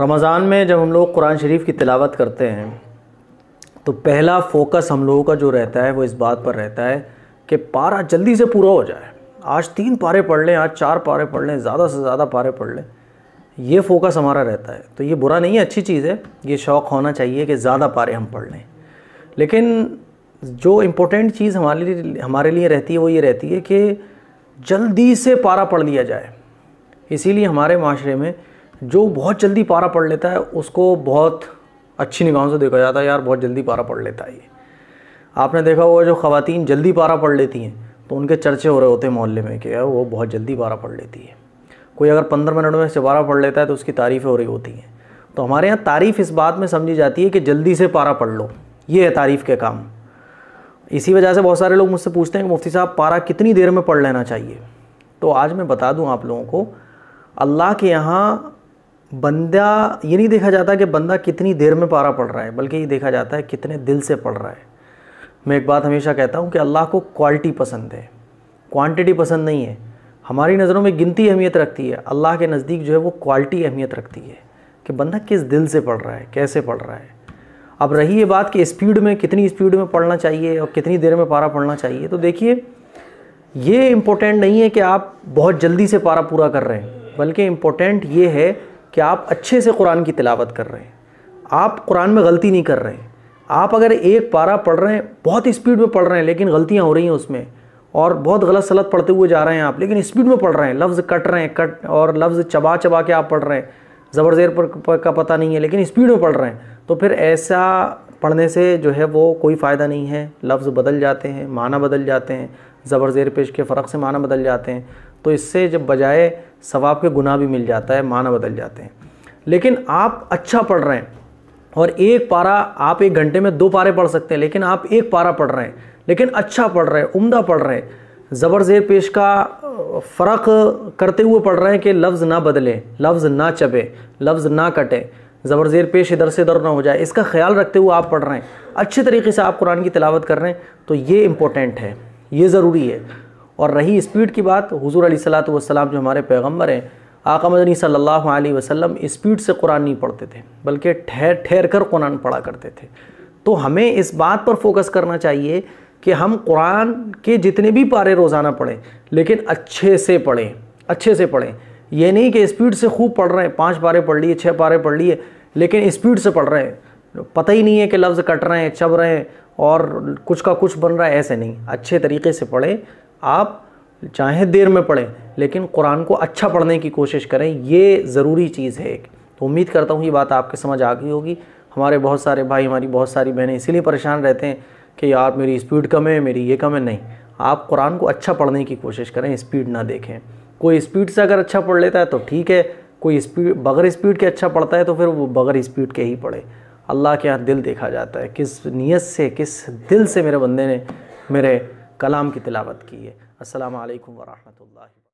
रमज़ान में जब हम लोग कुरान शरीफ की तिलावत करते हैं तो पहला फ़ोकस हम लोगों का जो रहता है वो इस बात पर रहता है कि पारा जल्दी से पूरा हो जाए। आज 3 पारे पढ़ लें, आज 4 पारे पढ़ लें, ज़्यादा से ज़्यादा पारे पढ़ लें, ये फ़ोकस हमारा रहता है। तो ये बुरा नहीं है, अच्छी चीज़ है, ये शौक़ होना चाहिए कि ज़्यादा पारे हम पढ़ लें। लेकिन जो इम्पोर्टेंट चीज़ हमारे लिए रहती है वो ये रहती है कि जल्दी से पारा पढ़ लिया जाए। इसीलिए हमारे माशरे में जो बहुत जल्दी पारा पढ़ लेता है उसको बहुत अच्छी निगाहों से देखा जाता है, यार बहुत जल्दी पारा पढ़ लेता है ये। आपने देखा होगा जो ख़वातीन जल्दी पारा पढ़ लेती हैं तो उनके चर्चे हो रहे होते हैं मोहल्ले में कि यार वो बहुत जल्दी पारा पढ़ लेती है। कोई अगर 15 मिनट में से पारा पढ़ लेता है तो उसकी तारीफ़ें हो रही होती हैं। तो हमारे यहाँ तारीफ़ इस बात में समझी जाती है कि जल्दी से पारा पढ़ लो, ये है तारीफ़ के काम। इसी वजह से बहुत सारे लोग मुझसे पूछते हैं कि मुफ्ती साहब पारा कितनी देर में पढ़ लेना चाहिए। तो आज मैं बता दूं आप लोगों को, अल्लाह के यहाँ बंदा ये नहीं देखा जाता कि बंदा कितनी देर में पारा पढ़ रहा है, बल्कि ये देखा जाता है कितने दिल से पढ़ रहा है। मैं एक बात हमेशा कहता हूँ कि अल्लाह को क्वालिटी पसंद है, क्वांटिटी पसंद नहीं है। हमारी नज़रों में गिनती अहमियत रखती है, अल्लाह के नज़दीक जो है वो क्वालिटी अहमियत रखती है कि बंदा किस दिल से पढ़ रहा है, कैसे पढ़ रहा है। अब रही ये बात कि स्पीड में, कितनी स्पीड में पढ़ना चाहिए और कितनी देर में पारा पढ़ना चाहिए, तो देखिए ये इम्पोर्टेंट नहीं है कि आप बहुत जल्दी से पारा पूरा कर रहे हैं, बल्कि इम्पोर्टेंट ये है कि आप अच्छे से कुरान की तिलावत कर रहे हैं, आप कुरान में गलती नहीं कर रहे हैं। आप अगर एक पारा पढ़ रहे हैं, बहुत स्पीड में पढ़ रहे हैं लेकिन गलतियाँ हो रही हैं उसमें, और बहुत गलत सलत पढ़ते हुए जा रहे हैं आप, लेकिन स्पीड में पढ़ रहे हैं, लफ्ज़ कट रहे हैं, कट और लफ्ज़ चबा चबा के आप पढ़ रहे हैं, ज़बर ज़ेर पर का पता नहीं है लेकिन स्पीड में पढ़ रहे हैं, तो फिर ऐसा पढ़ने से जो है वो कोई फ़ायदा नहीं है। लफ्ज़ बदल जाते हैं, माना बदल जाते हैं, ज़बर ज़ेर पेश के फ़र्क से माना बदल जाते हैं। तो इससे जब बजाय सवाब के गुनाह भी मिल जाता है, माना बदल जाते हैं। लेकिन आप अच्छा पढ़ रहे हैं और एक पारा, आप 1 घंटे में 2 पारे पढ़ सकते हैं, लेकिन आप 1 पारा पढ़ रहे हैं लेकिन अच्छा पढ़ रहे हैं, उम्दा पढ़ रहे हैं, ज़बर ज़ेर पेश का फ़र्क करते हुए पढ़ रहे हैं कि लफ्ज़ ना बदले, लफ्ज़ ना चबे, लफ्ज़ ना कटे, ज़बर ज़ेर पेश इधर से उधर ना हो जाए, इसका ख्याल रखते हुए आप पढ़ रहे हैं, अच्छे तरीके से आप कुरान की तिलावत कर रहे हैं, तो ये इम्पोर्टेंट है, ये ज़रूरी है। और रही स्पीड की बात, हुज़ूर अलैहिस्सलातु वस्सलाम जो हमारे पैगम्बर हैं, आका मदनी सल्लल्लाहु अलैहि वसल्लम स्पीड से कुरान नहीं पढ़ते थे, बल्कि ठहर ठहर कर कुरान पढ़ा करते थे। तो हमें इस बात पर फोकस करना चाहिए कि हम कुरान के जितने भी पारे रोज़ाना पढ़ें, लेकिन अच्छे से पढ़ें, अच्छे से पढ़ें। ये नहीं कि स्पीड से खूब पढ़ रहे हैं, 5 पारे पढ़ लिए, 6 पारे पढ़ लिए, लेकिन स्पीड से पढ़ रहे हैं, पता ही नहीं है कि लफ्ज़ कट रहे हैं, चब रहे हैं और कुछ का कुछ बन रहा है। ऐसे नहीं, अच्छे तरीके से पढ़ें। आप चाहे देर में पढ़ें लेकिन कुरान को अच्छा पढ़ने की कोशिश करें, ये ज़रूरी चीज़ है। तो उम्मीद करता हूँ ये बात आपके समझ आ गई होगी। हमारे बहुत सारे भाई, हमारी बहुत सारी बहनें इसीलिए परेशान रहते हैं कि यार मेरी स्पीड कम है, मेरी ये कम है। नहीं, आप कुरान को अच्छा पढ़ने की कोशिश करें, स्पीड ना देखें। कोई स्पीड से अगर अच्छा पढ़ लेता है तो ठीक है, कोई स्पीड बग़ैर स्पीड के अच्छा पढ़ता है तो फिर वो बग़ैर स्पीड के ही पढ़े। अल्लाह के यहाँ दिल देखा जाता है, किस नीयत से, किस दिल से मेरे बंदे ने मेरे कलाम की तिलावत की है। अस्सलामु अलैकुम व रहमतुल्लाहि।